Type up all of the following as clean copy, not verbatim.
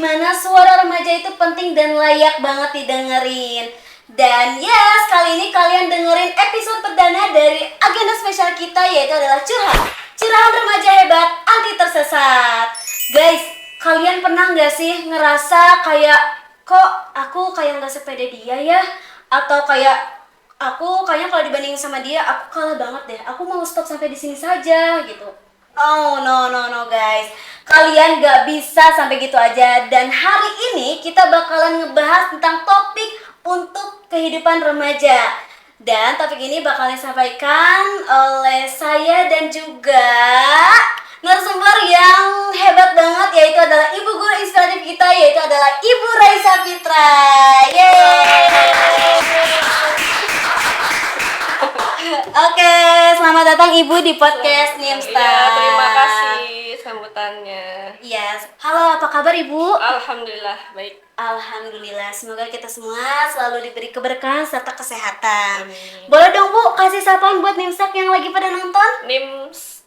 dimana suara remaja itu penting dan layak banget didengerin. Dan yes, kali ini kalian dengerin episode perdana dari agenda spesial kita, yaitu adalah Curahan Remaja Hebat Anti Tersesat. Guys, kalian pernah gak sih ngerasa kayak, kok aku kayak gak sepede dia ya? Atau kayak, aku kayaknya kalau dibandingin sama dia, aku kalah banget deh. Aku mau stop sampai di sini saja gitu. Oh no guys, kalian gak bisa sampai gitu aja. Dan hari ini kita bakalan ngebahas tentang topik untuk kehidupan remaja. Dan topik ini bakalan disampaikan oleh saya dan juga narasumber yang hebat banget, yaitu adalah ibu guru inspiratif kita, yaitu adalah Ibu Raisa Fitra. Yeay. Oke, selamat datang Ibu di podcast Nimsta. Iya, terima kasih sambutannya. Yes. Halo, apa kabar Ibu? Alhamdulillah, baik. Alhamdulillah, semoga kita semua selalu diberi keberkahan serta kesehatan. Amin. Boleh dong Bu, kasih sapaan buat Nimstak yang lagi pada nonton?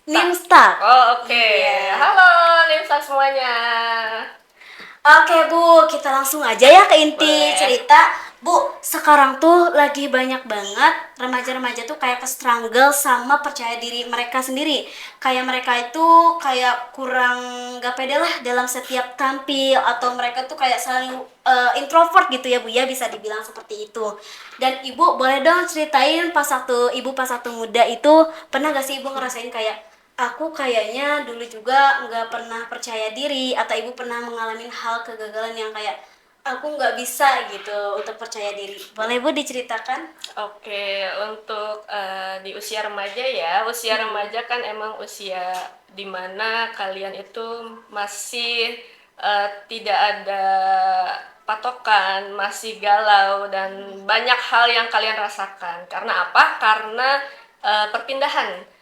Nimstak. Oh, oke. Iya. Halo Nimstak semuanya. Oke Bu, kita langsung aja ya ke inti Boleh. cerita. Bu, sekarang tuh lagi banyak banget remaja-remaja tuh kayak ke-struggle sama percaya diri mereka sendiri. Kayak mereka itu kayak kurang gak pede lah dalam setiap tampil, atau mereka tuh kayak selalu introvert gitu ya Bu ya, bisa dibilang seperti itu. Dan Ibu boleh dong ceritain pas waktu muda itu, pernah gak sih Ibu ngerasain kayak, aku kayaknya dulu juga nggak pernah percaya diri, atau Ibu pernah mengalami hal kegagalan yang kayak aku nggak bisa gitu untuk percaya diri. Boleh Bu diceritakan? Oke, untuk di usia remaja ya, usia remaja kan emang usia dimana kalian itu masih tidak ada patokan, masih galau dan banyak hal yang kalian rasakan. Karena apa? Karena perpindahan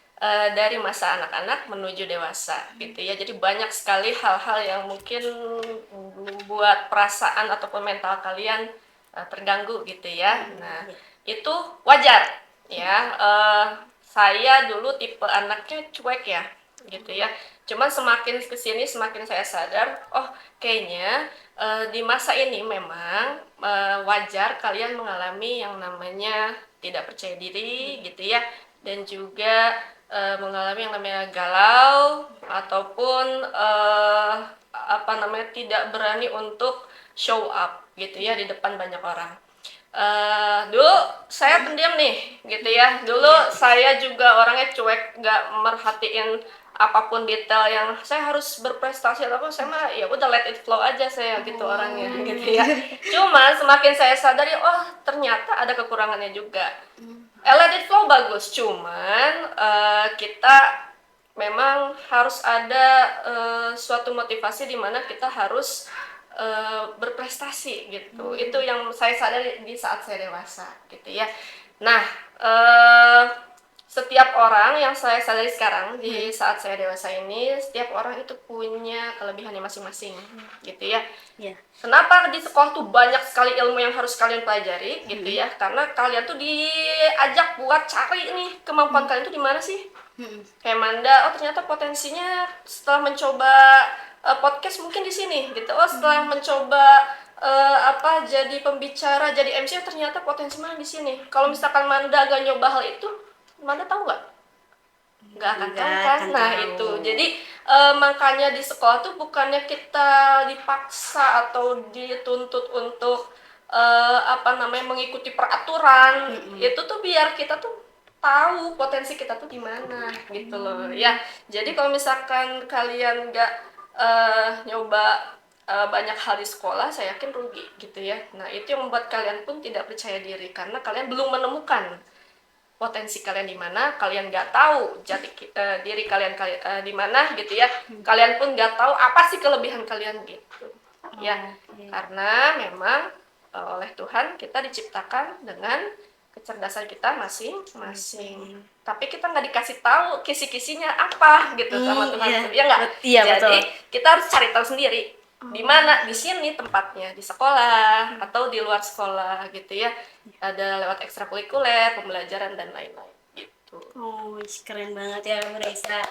dari masa anak-anak menuju dewasa gitu ya. Jadi banyak sekali hal-hal yang mungkin membuat perasaan ataupun mental kalian terganggu gitu ya. Nah, itu wajar ya. Saya dulu tipe anaknya cuek ya gitu ya. Cuman semakin kesini semakin saya sadar, oh kayaknya di masa ini memang wajar kalian mengalami yang namanya tidak percaya diri gitu ya, dan juga mengalami yang namanya galau ataupun tidak berani untuk show up gitu ya di depan banyak orang. Dulu saya pendiam nih gitu ya. Dulu saya juga orangnya cuek, nggak merhatiin apapun detail yang saya harus berprestasi atau apa. Saya mah ya udah let it flow aja saya gitu orangnya gitu ya. Cuma semakin saya sadari, oh ternyata ada kekurangannya juga. Let it flow bagus, cuman kita memang harus ada suatu motivasi di mana kita harus berprestasi gitu. Itu yang saya sadari di saat saya dewasa gitu ya. Nah, setiap orang yang saya sadari sekarang di saat saya dewasa ini, setiap orang itu punya kelebihannya masing-masing gitu ya. Iya. Kenapa di sekolah tuh banyak sekali ilmu yang harus kalian pelajari gitu ya? Karena kalian tuh diajak buat cari nih kemampuan kalian tuh di mana sih? Kayak Manda, oh ternyata potensinya setelah mencoba podcast mungkin di sini gitu. Oh setelah mencoba jadi pembicara, jadi MC, oh, ternyata potensi mana di sini. Kalau misalkan Manda gak nyoba hal itu, Manda tahu nggak? Nggak akan tahu kan? Nah itu, jadi makanya di sekolah tuh bukannya kita dipaksa atau dituntut untuk mengikuti peraturan. Itu tuh biar kita tuh tahu potensi kita tuh di mana gitu loh ya. Jadi kalau misalkan kalian nggak nyoba banyak hal di sekolah, saya yakin rugi gitu ya. Nah itu yang membuat kalian pun tidak percaya diri karena kalian belum menemukan potensi kalian di mana, kalian nggak tahu jati diri kalian di mana gitu ya. Kalian pun nggak tahu apa sih kelebihan kalian gitu ya. Karena memang oleh Tuhan kita diciptakan dengan kecerdasan kita masing-masing. Tapi kita nggak dikasih tahu kisi-kisinya apa gitu sama Tuhan. Ya nggak? Iya, Jadi betul. kita harus cari tahu sendiri. Di mana? Di sini tempatnya, di sekolah atau di luar sekolah gitu ya. Ada lewat ekstrakurikuler, pembelajaran dan lain-lain gitu. Oh, keren banget ya Bu Raisa.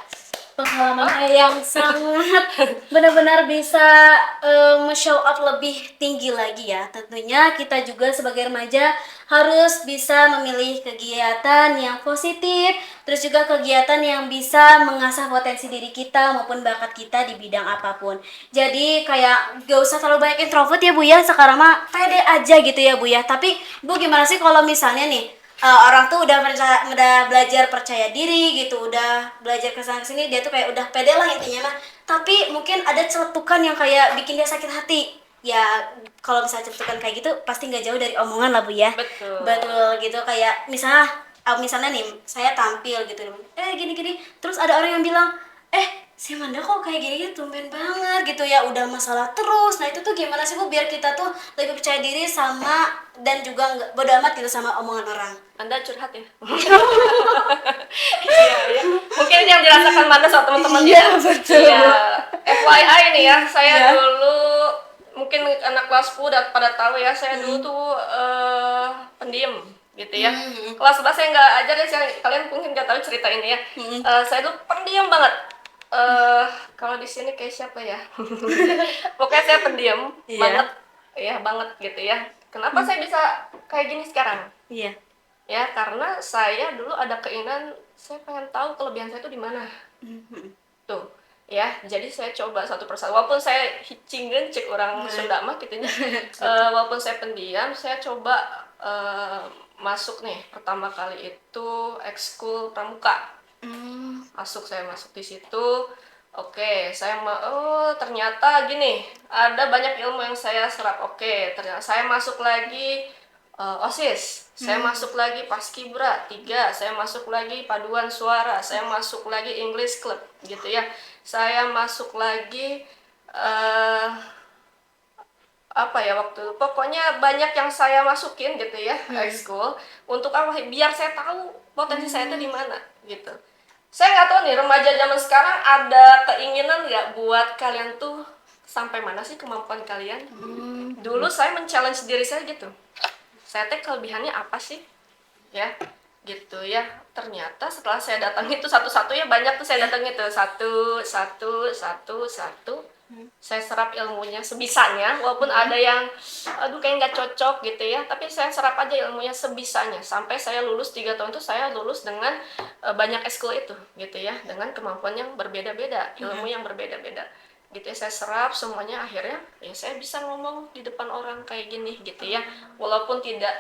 pengalaman yang sangat benar-benar bisa show up lebih tinggi lagi ya. Tentunya kita juga sebagai remaja harus bisa memilih kegiatan yang positif, terus juga kegiatan yang bisa mengasah potensi diri kita maupun bakat kita di bidang apapun. Jadi kayak gak usah terlalu banyak introvert ya Bu ya, sekarang mah pede aja gitu ya Bu ya. Tapi Bu gimana sih kalau misalnya nih orang tuh udah belajar percaya diri gitu, udah belajar kesana kesini, dia tuh kayak udah pede lah intinya mah. Tapi mungkin ada celetukan yang kayak bikin dia sakit hati. Ya kalau misalnya celetukan kayak gitu pasti nggak jauh dari omongan lah Bu ya. Betul. Betul gitu, kayak misalnya nih saya tampil gitu, gini-gini, terus ada orang yang bilang, si Manda kok kayak gini gitu, tumben banget gitu ya, udah masalah terus. Nah itu tuh gimana sih Bu biar kita tuh lebih percaya diri sama dan juga nggak bodo amat gitu sama omongan orang. Anda curhat ya? Iya, ya. Mungkin yang dirasakan Manda sama teman-teman Iya, betul. Iya. FYI nih ya, saya Iya. dulu mungkin anak kelas 10 udah pada tahu ya, saya dulu tuh pendiam gitu ya. Kelas 11 saya nggak ajar ya, kalian mungkin nggak tahu cerita ini ya. Saya dulu pendiam banget. Kalau di sini kayak siapa ya? Pokoknya saya pendiam Iya. banget, ya banget gitu ya. Kenapa saya bisa kayak gini sekarang? Iya. Ya karena saya dulu ada keinginan, saya pengen tahu kelebihan saya itu di mana. Tuh ya, jadi saya coba satu persatu, walaupun saya hicingen cek orang Sunda mah gitu ya. Walaupun saya pendiam, saya coba masuk nih pertama kali itu ekskul pramuka. Saya masuk di situ. Oke, ternyata gini, ada banyak ilmu yang saya serap. Oke, ternyata saya masuk lagi OSIS, saya masuk lagi Paskibra 3, saya masuk lagi paduan suara, saya masuk lagi English Club gitu ya. Saya masuk lagi pokoknya banyak yang saya masukin gitu ya, ekskul, untuk apa? Biar saya tahu potensi saya itu di mana gitu. Saya nggak tahu nih, remaja zaman sekarang ada keinginan nggak buat kalian tuh sampai mana sih kemampuan kalian? Dulu saya men-challenge diri saya gitu. Saya teh kelebihannya apa sih? Ya, gitu ya. Ternyata setelah saya datang itu satu-satu ya, banyak tuh saya datang itu satu. Saya serap ilmunya sebisanya, walaupun ada yang kayak nggak cocok gitu ya, tapi saya serap aja ilmunya sebisanya sampai saya lulus 3 tahun itu. Saya lulus dengan banyak eskul itu gitu ya, dengan kemampuan yang berbeda-beda, ilmu yang berbeda-beda gitu ya. Saya serap semuanya, akhirnya ya saya bisa ngomong di depan orang kayak gini gitu ya, walaupun tidak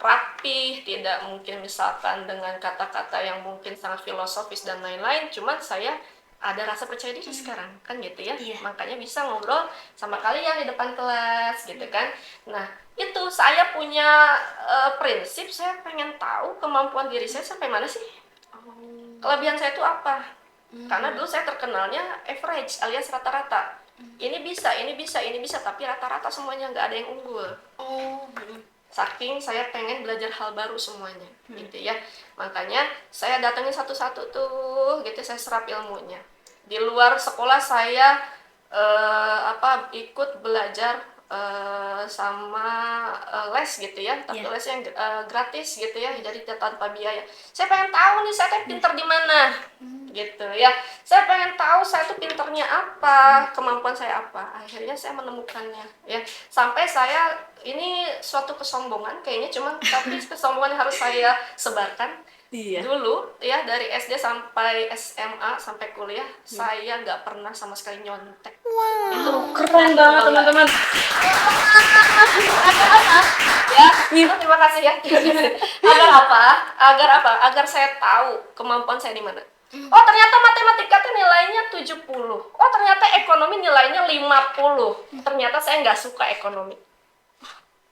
rapi, tidak mungkin misalkan dengan kata-kata yang mungkin sangat filosofis dan lain-lain, cuman saya ada rasa percaya diri sekarang kan gitu ya. Iya. Makanya bisa ngobrol sama kalian di depan kelas gitu kan. Nah itu saya punya prinsip, saya pengen tahu kemampuan diri saya sampai mana sih, kelebihan saya itu apa. Karena dulu saya terkenalnya average alias rata-rata, ini bisa, tapi rata-rata semuanya, nggak ada yang unggul. Saking saya pengen belajar hal baru semuanya gitu ya. Makanya saya datangin satu-satu tuh gitu, saya serap ilmunya. Di luar sekolah saya ikut belajar sama les gitu ya, tapi les yang gratis gitu ya, jadi tanpa biaya. Saya pengen tahu nih saya pinter di mana gitu ya. Saya pengen tahu saya tuh pinternya apa, kemampuan saya apa. Akhirnya saya menemukannya ya. Sampai saya, ini suatu kesombongan kayaknya, cuman tapi kesombongan yang harus saya sebarkan. Iya. Dulu ya, dari SD sampai SMA sampai kuliah, saya nggak pernah sama sekali nyontek. Itu Keren banget teman-teman. Ya, terima kasih ya. Agar apa? Agar saya tahu kemampuan saya di mana. Oh, ternyata matematika tuh nilainya 70. Oh, ternyata ekonomi nilainya 50. Ternyata saya nggak suka ekonomi.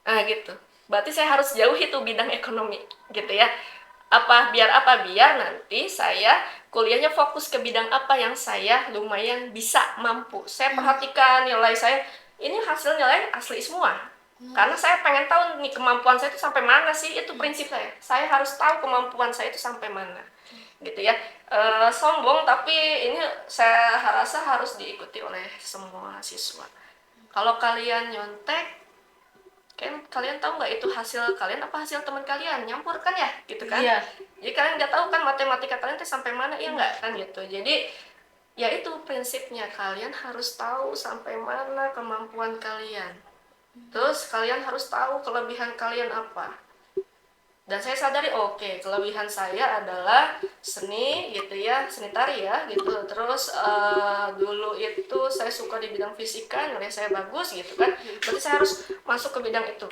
Nah, gitu. Berarti saya harus jauhi tuh bidang ekonomi, gitu ya. Biar nanti saya kuliahnya fokus ke bidang apa yang saya lumayan bisa, mampu. Saya perhatikan nilai saya, ini hasil nilai asli semua. Karena saya pengen tahu nih kemampuan saya itu sampai mana sih, itu prinsip saya. Saya harus tahu kemampuan saya itu sampai mana. Gitu ya. Sombong, tapi ini saya rasa harus diikuti oleh semua siswa. Kalau kalian nyontek, Kan kalian tahu nggak itu hasil kalian apa hasil teman kalian, nyampur kan ya gitu kan. Iya. Jadi kalian nggak tahu kan matematika kalian tuh sampai mana, ya nggak kan gitu. Jadi ya itu prinsipnya, kalian harus tahu sampai mana kemampuan kalian, terus kalian harus tahu kelebihan kalian apa. Dan saya sadari, oke, kelebihan saya adalah seni gitu ya, seni tari ya gitu. Terus dulu itu saya suka di bidang fisika, nilai saya bagus gitu kan, berarti saya harus masuk ke bidang itu.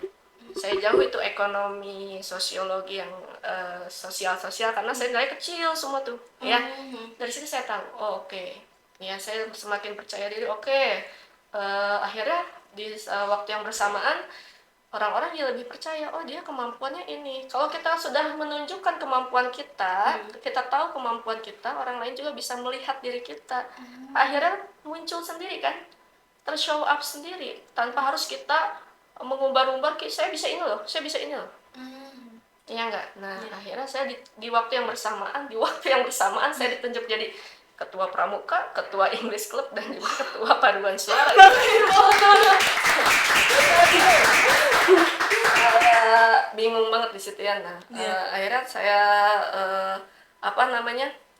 Saya jauh itu ekonomi, sosiologi yang sosial karena saya nilai kecil semua tuh ya. Dari situ saya tahu, oh, oke, ya saya semakin percaya diri. Oke, akhirnya di waktu yang bersamaan orang-orang dia lebih percaya, oh dia kemampuannya ini. Kalau kita sudah menunjukkan kemampuan kita, kita tahu kemampuan kita, orang lain juga bisa melihat diri kita. Akhirnya muncul sendiri kan, tershow up sendiri, tanpa harus kita mengumbar-umbar, saya bisa ini loh, saya bisa ini loh. Iya enggak? Nah, akhirnya saya di waktu yang bersamaan, saya ditunjuk jadi ketua pramuka, ketua English Club, dan juga ketua paduan suara. Saya bingung banget di situ ya. Nah, akhirnya saya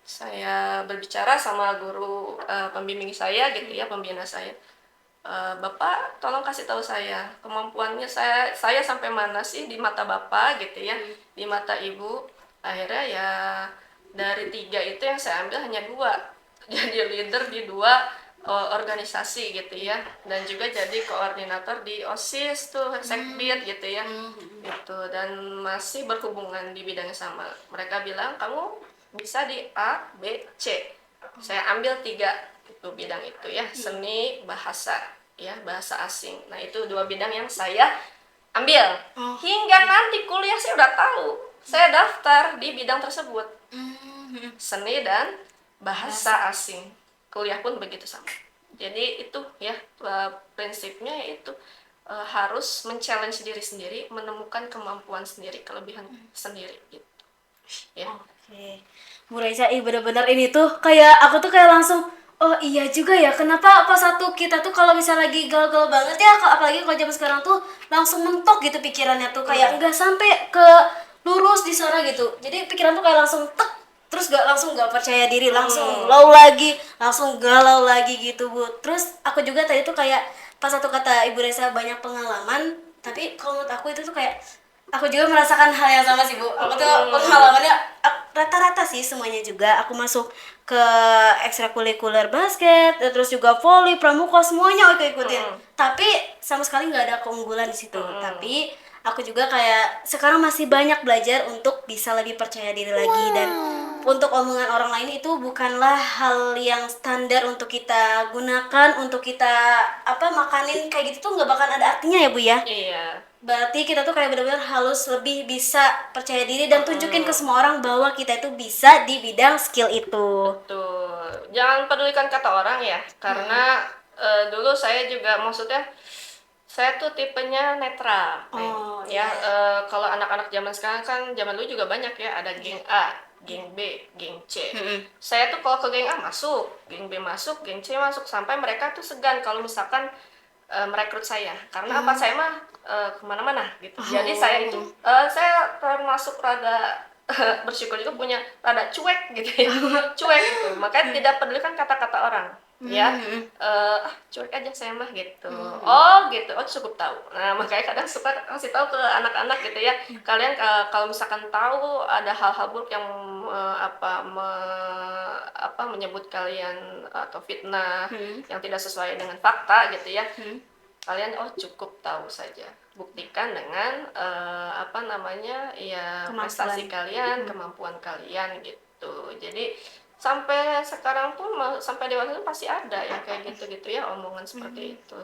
saya berbicara sama guru pembimbing saya gitu ya, pembina saya. Bapak tolong kasih tahu saya kemampuannya saya sampai mana sih di mata Bapak gitu ya, di mata Ibu. Akhirnya ya dari 3 itu yang saya ambil hanya 2, jadi leader di 2 organisasi gitu ya, dan juga jadi koordinator di OSIS tuh, Sekbid gitu ya, gitu. Dan masih berhubungan di bidang yang sama. Mereka bilang kamu bisa di A, B, C. Saya ambil 3 itu bidang itu ya, seni, bahasa ya, bahasa asing. Nah itu 2 bidang yang saya ambil. Hingga nanti kuliah saya udah tahu, saya daftar di bidang tersebut, seni dan bahasa asing. Kuliah pun begitu sama. Jadi itu ya prinsipnya, yaitu harus men-challenge diri sendiri, menemukan kemampuan sendiri, kelebihan sendiri gitu. Ya. Oke. Bu Raisa, bener-bener ini tuh kayak aku tuh kayak langsung, oh iya juga ya, kenapa pas satu kita tuh kalau misalnya lagi galau-galau banget ya, apalagi kalau zaman sekarang tuh langsung mentok gitu pikirannya tuh, kayak nggak sampai ke lurus di sana gitu. Jadi pikiran tuh kayak langsung tek, terus langsung nggak percaya diri, langsung low lagi, langsung galau lagi gitu Bu. Terus aku juga tadi tuh kayak pas satu kata Ibu Reza banyak pengalaman, tapi kalau menurut aku itu tuh kayak aku juga merasakan hal yang sama sih Bu. Aku tuh pengalamannya rata-rata sih semuanya juga. Aku masuk ke ekstrakurikuler basket, terus juga volley, pramuka, semuanya aku ikutin. Tapi sama sekali nggak ada keunggulan di situ. Tapi aku juga kayak sekarang masih banyak belajar untuk bisa lebih percaya diri lagi, dan untuk omongan orang lain itu bukanlah hal yang standar untuk kita gunakan, untuk kita makanin kayak gitu tuh nggak bakal ada artinya ya Bu ya. Iya. Berarti kita tuh kayak benar-benar harus lebih bisa percaya diri dan tunjukin ke semua orang bahwa kita itu bisa di bidang skill itu. Betul. Jangan pedulikan kata orang ya, karena dulu saya juga, maksudnya saya tuh tipenya netral. Ya, kalau anak-anak zaman sekarang kan, zaman dulu juga banyak ya, ada geng A, geng B, geng C. Saya tuh kalau ke geng A masuk, geng B masuk, geng C masuk, sampai mereka tuh segan kalau misalkan merekrut saya, karena apa, saya mah kemana-mana gitu. Jadi saya itu saya termasuk rada bersyukur juga punya rada cuek gitu ya, cuek gitu. Makanya tidak pedulikan kata-kata orang. Ya, cuek aja saya mah gitu. Oh gitu, oh cukup tahu. Nah makanya kadang suka kasih tahu ke anak-anak gitu ya, kalian kalau misalkan tahu ada hal-hal buruk yang menyebut kalian atau fitnah yang tidak sesuai dengan fakta gitu ya, kalian cukup tahu saja, buktikan dengan prestasi kalian, kemampuan kalian gitu. Jadi sampai sekarang pun, sampai dewasa itu pasti ada yang kayak gitu-gitu ya, omongan seperti itu.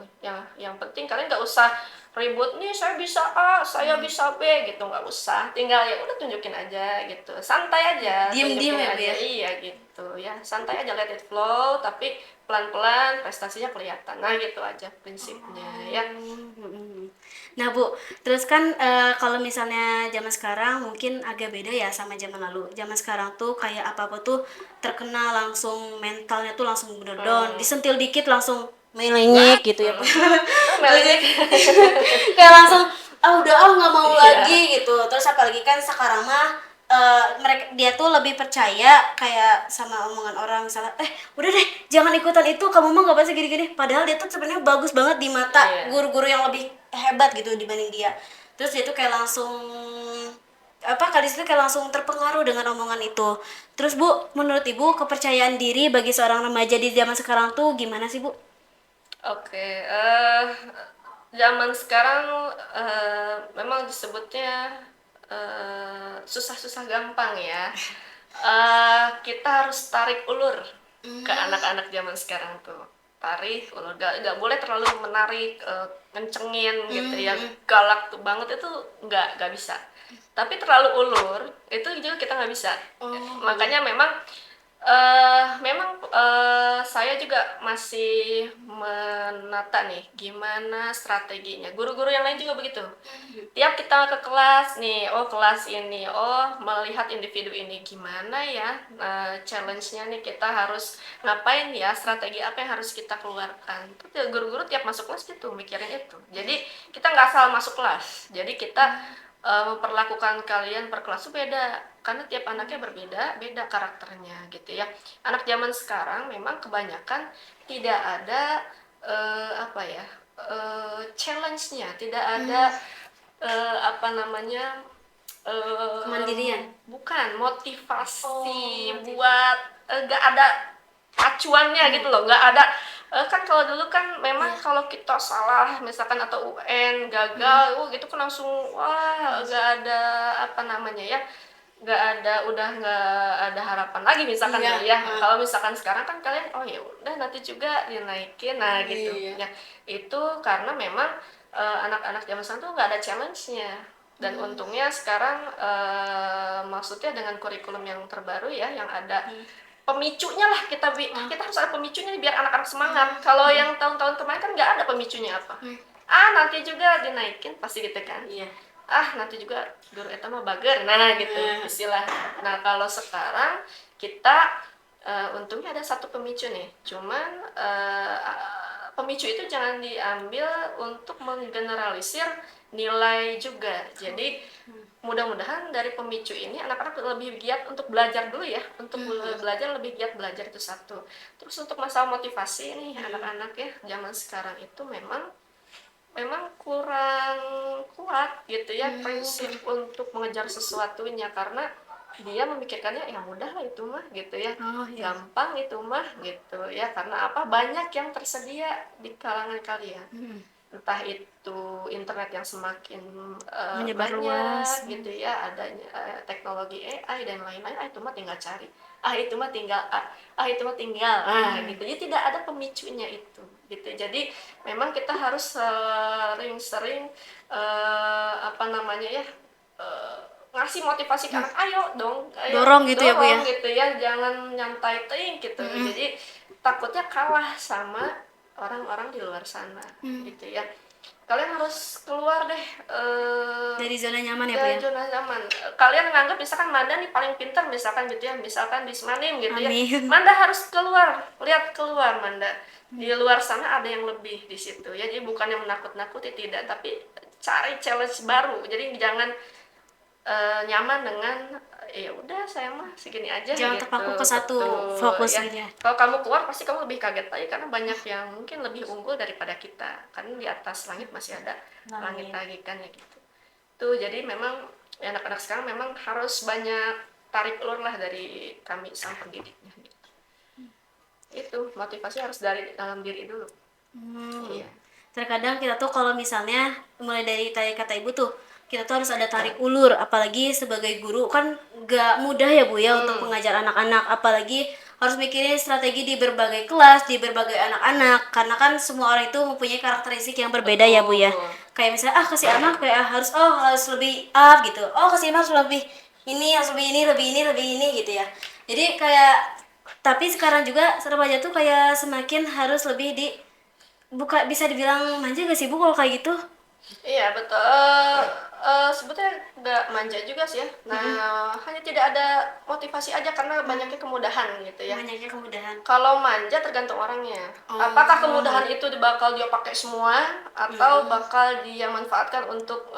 Yang penting kalian nggak usah ribut nih, saya bisa A, saya bisa B gitu, nggak usah. Tinggal ya udah tunjukin aja gitu, santai aja, Diem-diem tunjukin ya, aja. Iya gitu ya, santai aja, let it flow, tapi pelan-pelan prestasinya kelihatan. Nah gitu aja prinsipnya ya. Nah Bu, terus kan kalau misalnya zaman sekarang mungkin agak beda ya sama zaman lalu. Zaman sekarang tuh kayak apa-apa tuh terkena langsung, mentalnya tuh langsung down, disentil dikit langsung melenyek gitu ya Bu. Melenyek. Kayak langsung udah nggak mau Iya. lagi gitu. Terus apalagi kan sekarang mah dia tuh lebih percaya kayak sama omongan orang, misalnya udah deh jangan ikutan itu, kamu mah nggak pasti gini-gini, padahal dia tuh sebenarnya bagus banget di mata Iya. guru-guru yang lebih hebat gitu dibanding dia. Terus dia tuh kayak langsung Kadis itu kayak langsung terpengaruh dengan omongan itu. Terus Bu, menurut Ibu kepercayaan diri bagi seorang remaja di zaman sekarang tuh gimana sih Bu? Oke, zaman sekarang memang disebutnya susah-susah gampang ya. Kita harus tarik ulur ke anak-anak zaman sekarang tuh. Tarik ulur, gak boleh terlalu menarik, ngencengin gitu ya, galak tuh banget itu nggak bisa. Tapi terlalu ulur itu juga kita nggak bisa. Makanya memang saya juga masih menata nih gimana strateginya. Guru-guru yang lain juga begitu. Tiap kita ke kelas nih, kelas ini, melihat individu ini gimana ya, challenge-nya nih kita harus ngapain ya, strategi apa yang harus kita keluarkan. Tuh guru-guru tiap masuk kelas gitu mikirin itu. Jadi kita nggak asal masuk kelas. Jadi kita memperlakukan kalian per kelas itu beda, karena tiap anaknya beda karakternya gitu ya. Anak zaman sekarang memang kebanyakan tidak ada challenge-nya, tidak ada Kemandirian. bukan motivasi buat nggak ada acuannya gitu loh, nggak ada. Kan kalau dulu kan memang kalau kita salah misalkan atau UN gagal gitu kan langsung wah nggak ada udah nggak ada harapan lagi misalkan ya. Kalau misalkan sekarang kan kalian ya udah nanti juga dinaikin gitu ya. Itu karena memang anak-anak zaman sekarang tuh nggak ada challenge-nya. Dan untungnya sekarang maksudnya dengan kurikulum yang terbaru ya, yang ada pemicunya lah, kita harus ada pemicunya nih biar anak-anak semangat. Kalau yang tahun-tahun kemarin kan nggak ada pemicunya apa. Nanti juga dinaikin pasti gitu kan. Nanti juga guru eta mah bager, gitu istilah. Nah kalau sekarang kita untungnya ada satu pemicu nih, cuman pemicu itu jangan diambil untuk menggeneralisir nilai juga. Jadi mudah-mudahan dari pemicu ini anak-anak lebih giat untuk belajar dulu ya, untuk belajar lebih giat belajar, itu satu. Terus untuk masalah motivasi nih anak-anak ya zaman sekarang itu memang kurang kuat gitu ya prinsip untuk mengejar sesuatunya, karena dia memikirkannya ya mudah lah itu mah gitu ya, gampang itu mah gitu ya, karena banyak yang tersedia di kalangan kalian. Entah itu internet yang semakin Menyebar banyak luas gitu ya, adanya teknologi AI dan lain-lain, itu mah tinggal cari, itu mah tinggal gitu. Jadi tidak ada pemicunya itu gitu. Jadi memang kita harus sering-sering ngasih motivasi ke anak, ayo Dorong gitu ya, Bu ya? gitu ya, jangan nyantai ting gitu. Jadi takutnya kalah sama orang-orang di luar sana gitu ya. Kalian harus keluar deh Dari zona nyaman ya Bu ya? zona nyaman. Kalian nganggap misalkan Manda nih paling pintar misalkan gitu ya, misalkan di Semanim gitu ya. Manda harus keluar, lihat keluar Manda. Di luar sana ada yang lebih di situ ya. Jadi bukannya menakut-nakuti, tidak, tapi cari challenge baru. Jadi jangan nyaman dengan ya udah saya mah segini aja, Jangan gitu. terpaku ke satu fokus aja. Kalau kamu keluar pasti kamu lebih kaget lagi, karena banyak yang mungkin lebih unggul daripada kita, karena di atas langit masih ada langit lagi kan ya gitu. Tuh jadi memang anak-anak sekarang memang harus banyak tarik ulur lah dari kami sang pendidiknya gitu. Itu motivasi harus dari dalam diri dulu. Iya. Terkadang kita tuh kalau misalnya mulai dari tadi kata Ibu tuh, kita tuh harus ada tarik ulur, apalagi sebagai guru kan gak mudah ya Bu ya untuk mengajar anak-anak, apalagi harus mikirin strategi di berbagai kelas, di berbagai anak-anak, karena kan semua orang itu mempunyai karakteristik yang berbeda ya Bu ya. Kayak misalnya kasih anak kayak harus lebih up gitu, kasih anak harus lebih ini, harus lebih ini gitu ya. Jadi kayak, tapi sekarang juga remaja tuh kayak semakin harus lebih bisa dibilang manja gak sih Bu kalau kayak gitu? Iya betul. Sebetulnya nggak manja juga sih ya. Nah, hanya tidak ada motivasi aja karena banyaknya kemudahan gitu ya. Banyaknya kemudahan. Kalau manja tergantung orangnya. Oh. Apakah kemudahan itu bakal dia pakai semua atau bakal dia manfaatkan untuk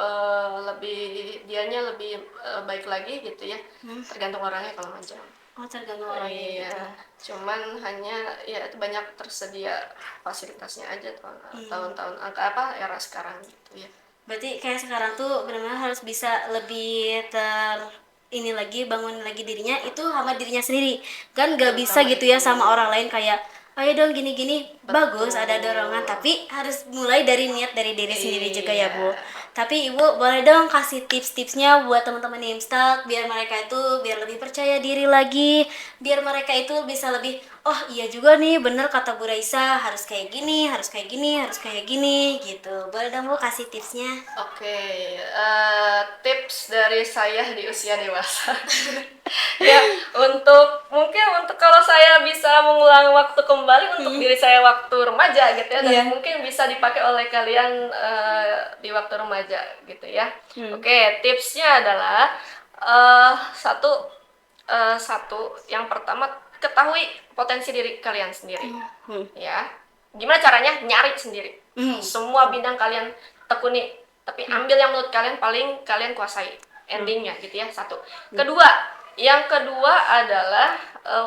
dianya lebih baik lagi gitu ya. Tergantung orangnya kalau manja. Oh, tergantung orangnya. Iya, cuman hanya ya banyak tersedia fasilitasnya aja tahun-tahun era sekarang gitu ya. Berarti kayak sekarang tuh benar-benar harus bisa lebih ini lagi, bangun lagi dirinya itu sama dirinya sendiri. Kan nggak bisa gitu ya sama orang lain kayak ayo dong gini-gini. Bagus ada dorongan, tapi harus mulai dari niat dari diri sendiri juga ya, Bu. Tapi Ibu boleh dong kasih tips-tipsnya buat teman-teman Nimstalk biar mereka itu biar lebih percaya diri lagi, biar mereka itu bisa lebih oh iya juga nih bener kata Bu Raisa harus kayak gini, harus kayak gini, harus kayak gini gitu. Boleh dong Bu kasih tipsnya? Oke, tips dari saya di usia dewasa. Ya, mungkin untuk kalau saya bisa mengulang waktu kembali untuk diri saya waktu remaja gitu ya, dan mungkin bisa dipakai oleh kalian di waktu remaja gitu ya. Oke, tipsnya adalah satu yang pertama ketahui potensi diri kalian sendiri. Ya. Gimana caranya? Nyari sendiri. Semua bidang kalian tekuni, tapi ambil yang menurut kalian paling kalian kuasai endingnya gitu ya. Satu. Yang kedua adalah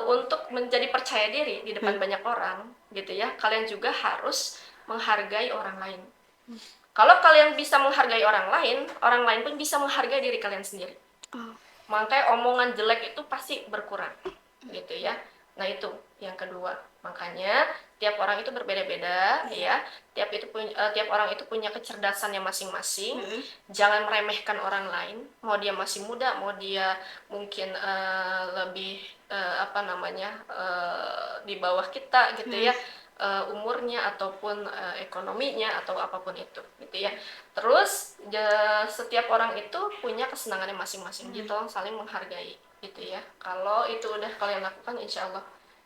untuk menjadi percaya diri di depan banyak orang gitu ya. Kalian juga harus menghargai orang lain. Kalau kalian bisa menghargai orang lain pun bisa menghargai diri kalian sendiri. Makanya omongan jelek itu pasti berkurang gitu ya. Nah itu yang kedua. Makanya tiap orang itu berbeda-beda ya. Tiap orang itu punya kecerdasannya masing-masing. Jangan meremehkan orang lain. Mau dia masih muda, mau dia mungkin lebih di bawah kita gitu ya. Umurnya ataupun ekonominya atau apapun itu gitu ya. Terus setiap orang itu punya kesenangannya masing-masing. Jadi tolong saling menghargai gitu ya. Kalau itu udah kalian lakukan, insya Allah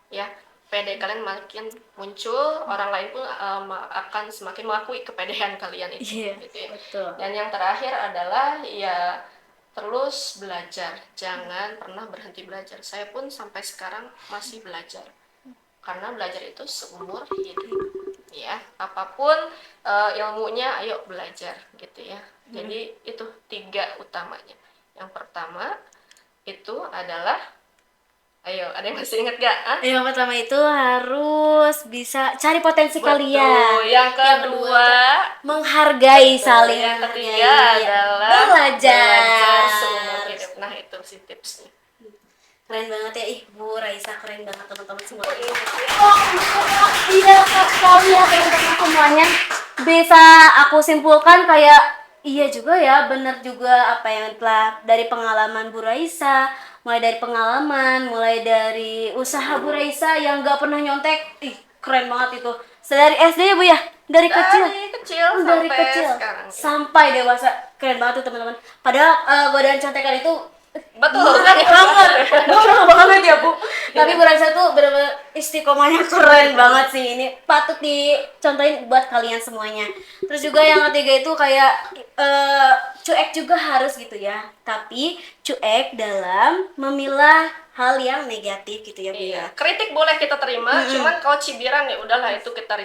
ya PD kalian makin muncul, orang lain pun akan semakin mengakui kepedean kalian itu gitu ya. Betul. Dan yang terakhir adalah ya terus belajar, jangan pernah berhenti belajar. Saya pun sampai sekarang masih belajar karena belajar itu seumur hidup ya. Apapun ilmunya ayo belajar gitu ya. Jadi itu 3 utamanya. Yang pertama itu adalah ayo, ada yang masih ingat gak? Yang pertama itu harus bisa cari potensi kalian. Yang kedua menghargai saling. Yang ketiga adalah belajar seumur hidup. Nah itu sih tipsnya. Keren banget ya, Bu Raisa, keren banget teman-teman semua. Iya sekali ya teman-teman semuanya. Bisa aku simpulkan kayak iya juga ya, benar juga apa yang telah dari pengalaman Bu Raisa, mulai dari usaha Bu Raisa yang gak pernah nyontek. Ih, keren banget itu. Dari SD ya Bu ya? Dari kecil Dari kecil sekarang, sampai dewasa. Keren banget tuh teman-teman. Padahal godaan contekan itu betul banget ya Bu. Tapi Bu Raisa tuh benar-benar istiqomahnya keren banget sih. Ini patut dicontohin buat kalian semuanya. Terus juga yang ketiga itu kayak cuek juga harus gitu ya. Tapi cuek dalam memilah hal yang negatif gitu ya Bu ya. Kritik boleh kita terima, cuman kalau cibiran ya udahlah itu kita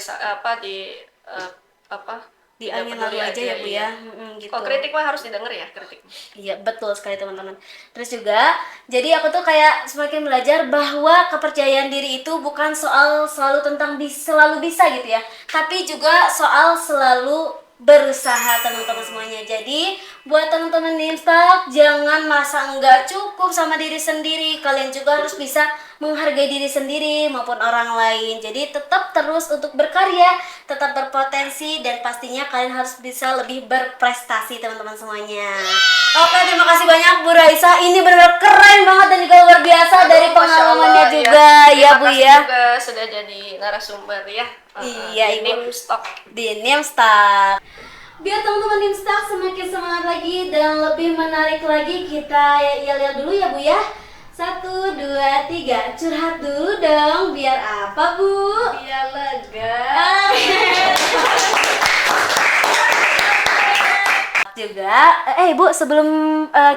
di angin lalu aja ya Bu ya. Gitu. Kalau kritik mah harus didengar ya kritik. Iya betul sekali teman-teman. Terus juga jadi aku tuh kayak semakin belajar bahwa kepercayaan diri itu bukan soal selalu tentang selalu bisa gitu ya, tapi juga soal selalu berusaha teman-teman semuanya. Jadi buat teman-teman Nimstalk, jangan masa nggak cukup sama diri sendiri, kalian juga harus bisa menghargai diri sendiri maupun orang lain. Jadi tetap terus untuk berkarya, tetap berpotensi, dan pastinya kalian harus bisa lebih berprestasi teman-teman semuanya. Oke, terima kasih banyak Bu Raisa, ini benar-benar keren banget dan juga luar biasa. Dari pengalamannya juga ya Bu ya. Terima kasih juga sudah jadi narasumber ya. Iya, Ibu. Di Nimstalk. Biar teman-teman Nimstalk semakin semangat lagi dan lebih menarik lagi, kita yel-yel dulu ya Bu ya. 1, 2, 3, curhat dulu dong. Biar apa Bu? Biar lega. juga. Bu, sebelum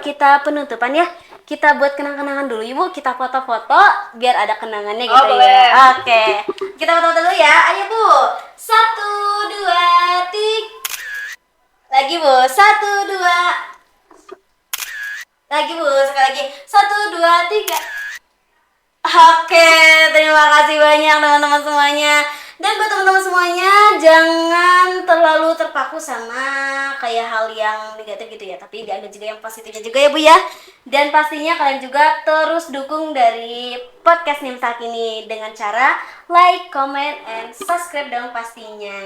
kita penutupan ya, kita buat kenang-kenangan dulu Ibu, kita foto-foto biar ada kenangannya gitu boleh. ya. Oke. Kita foto-foto dulu ya. Ayo Bu. 1 2 3. Lagi Bu. 1 2. Lagi Bu, sekali lagi. 1 2 3. Oke, terima kasih banyak teman-teman semuanya. Dan buat teman-teman semuanya, jangan terlalu terpaku sama kayak hal yang negatif gitu ya. Tapi diambil juga yang positifnya juga ya Bu ya. Dan pastinya kalian juga terus dukung dari podcast Nimsak ini dengan cara like, comment, and subscribe dong pastinya.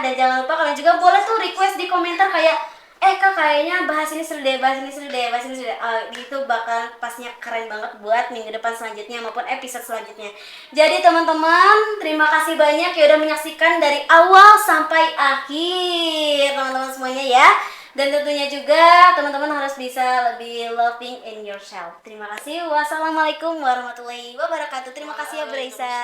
Dan jangan lupa kalian juga boleh tuh request di komentar kayak Kak kayaknya bahas ini seru deh, bahas ini seru deh. Itu bakal pastinya keren banget buat minggu depan selanjutnya maupun episode selanjutnya. Jadi teman-teman, terima kasih banyak ya udah menyaksikan dari awal sampai akhir teman-teman semuanya ya. Dan tentunya juga teman-teman harus bisa lebih loving in yourself. Terima kasih. Wassalamualaikum warahmatullahi wabarakatuh. Terima kasih ya Braisa.